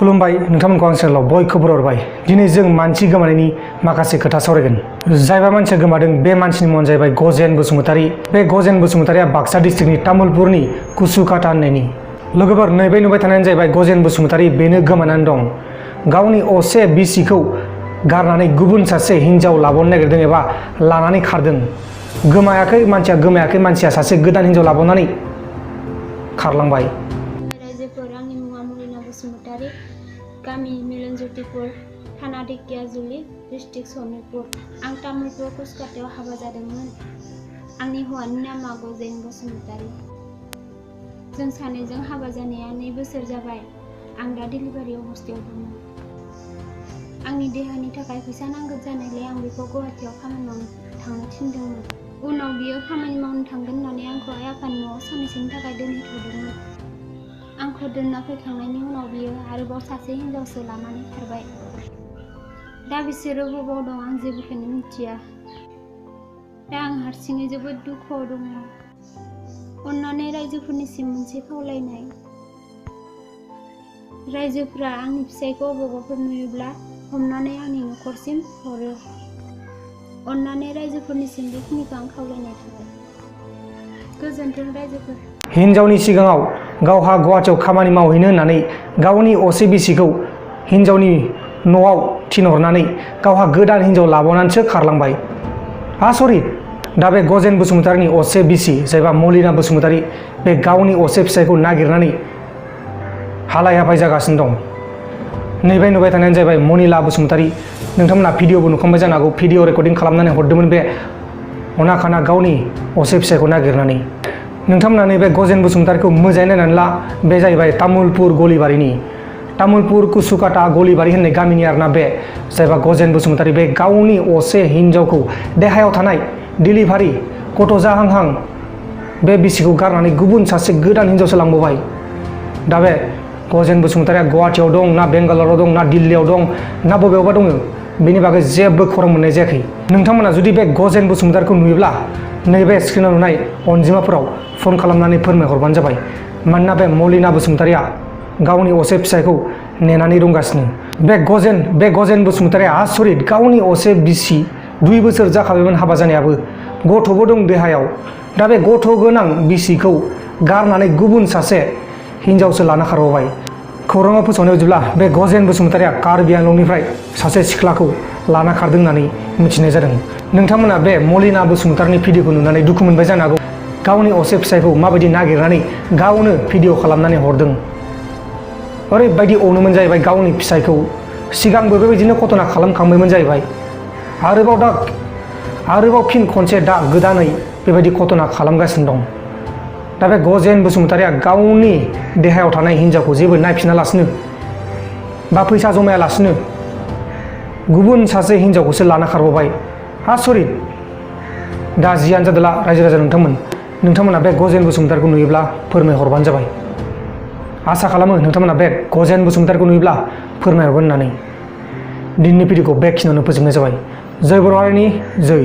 खुलुमबाय नोंथांमोनखौ आं चेनेलाव बयखौबो बरायबाय। दिनै जों मानसि गोमानायनि माखासे खोथा सावरायगोन। जायबा मानसिया गोमादों बे मानसिनि मुङानो जाहैबाय गजेन बसुमतारी। बे गजेन बसुमतारीया बाक्सा डिस्ट्रिक्टनि तामुलपुरनि कुसुकाटा होननायनि। लोगोफोर नैबे नुबाय थानायानो जाहैबाय गजेन बसुमतारी। बेनो गोमानानै दं। गावनि असे बिसिखौ गारनानै गुबुन सासे हिनजाव लाबावनो नागिरदों एबा लानानै खारदों। गोमायाखै मानसिया सासे गोदान हिनजाव लाबावनानै खारलांबाय। रायजोफोर, आंनि मुङा मलिना बसुमतारी, गामि मिलनज्योतिपुर, थाना ढेकियाजुलि, डिस्ट्रिक्ट सनितपुर। आं तामुलपुर कुसुकाटायाव हाबा जादोंमोन। आंनि हौवानि नामा गजेन बसुमतारी। जों सानैजों हाबा जानाया 2 बोसोर जाबाय। आं दा डिलिभारि अबस्थायाव दङ। आंनि देहानि थाखाय फैसा नांगौ जानायलाय आं बेखौ गुवाहाटीयाव खामानि मावनो थांनो थिनदोंमोन। उनाव बियो खामानि मावनो थांगोन होननानै आंखौ आइ आफानि न'आव साननैसोनि थाखाय दोनहैथ'दोंमोन। आंखौ दोनना फैखांनायनि उनाव बियो आरोबाव सासे हिनजावसो लानानै खारबाय। दा बिसोरो बबाव दं आं जेबोखौनो मिथिया। दा आं हारसिङै जोबोद दुखुआव दङ। अन्नानै रायजोफोरनिसिम मोनसे खावलायनाय। रायजोफोरा आंनि फिसायखौ बबावबाफोर नुयोब्ला हमनानै आंनि न'खरसिम हरो। अन्नानै रायजोफोरनिसिम बेखिनिखौ आं खावलायनाय थाबाय। गोजोन्थों रायजोफोर। हिनजावनि सिगाङाव गावहा गुवाहाटीयाव खामानि मावहैनो होननानै गावनि असे बिसिखौ हिनजावनि न'आव थिनहरनानै गावहा गोदान हिनजाव लाबावनानैसो खारलांबाय। आसरित। दा बे गजेन बसुमतारीनि असे बिसि जायबा मलिना बसुमतारी, बे गावनि असे फिसायखौ नागिरनानै हालाय हाफाय जागासिनो दं। नैबे नुबाय थानायानो जाहैबाय मनिला बसुमतारी। नोंथांमोना भिडिअबो नुखांबाय जानो हागौ। भिडिअ रेकर्डिं खालामनानै हरदोंमोन बे अनाखाना गावनि असे फिसायखौ नागिरनानै। नोंथांमोना नैबे गजेन बसुमतारीखौ मोजाङै नायनानै ला। बे जाहैबाय तामुलपुर गलिबारिनि, तामुलपुर कुसुकाटा गलिबारि होननाय गामिनि आरोना बे जायबा गजेन बसुमतारी। बे गावनि असे हिनजावखौ, देहायाव थानाय डिलिभारि गथ' जाहांहां बे बिसिखौ गारनानै गुबुन सासे गोदान हिनजावसो लांबावबाय। दा बे गजेन बसुमतारीया गुवाहाटीयाव दं ना बेंगालराव दं ना दिल्लीयाव दं ना बबेयावबा दङ, बेनि बागै जेबो खौरां मोननाय जायाखै। नोंथांमोना जुदि बे गजेन बसुमतारीखौ नुयोब्ला नैबे स्क्रिनाव नुनाय अनजिमाफोराव फन खालामनानै फोरमायहरबानो जाबाय। मानोना बे मलिना बसुमतारीया गावनि असे फिसायखौ नेनानै दंगासिनो। बे गजेन बसुमतारीया आसरित। गावनि असे बिसि 2 बोसोर जाखाबायमोन हाबा जानायाबो, गथ'बो दं देहायाव। दा बे गथ' गोनां बिसिखौ गारनानै गुबुन सासे हिनजावसो लाना खारबावबाय। खौराङाव फोसावनाय बायदिब्ला बे गजेन बसुमतारीया कार्बि आंलंनिफ्राय सासे सिख्लाखौ लाना खारदों होननानै मिथिनाय जादों। नोंथांमोना बे मलिना बसुमतारीनि भिडिअखौ नुनानै दुखु मोनबाय जानो हागौ। गावनि असे फिसायखौ माबायदि नागिरनानै गावनो भिडिअ खालामनानै हरदों। ओरैबायदि अनोमोन जाहैबाय गावनि फिसायखौ। सिगांबो बेबायदिनो घटना खालामखांबायमोन जाहैबाय। आरोबाव फिन खनसे दा गोदानै बेबायदि घटना खालामगासिनो दं। दा बे गजेन बसुमतारीया गावनि देहायाव थानाय हिनजावखौ जेबो नायफिनालासिनो बा फैसा जमायालासिनो गुबुन सासे हिनजावखौसो लाना खारबावबाय। आसरित। दा जियानो जादोला रायजो राजा नोंथांमोना बे गजेन बसुमतारीखौ नुयोब्ला फोरमायहरबानो जाबाय। आसा खालामो नोंथांमोना बे गजेन बसुमतारीखौ नुयोब्ला फोरमायहरगोन होननानै। दिनैनि भिडिअखौ बेखिनियावनो फोजोबनाय जाबाय। जय बर' हारिनि जय।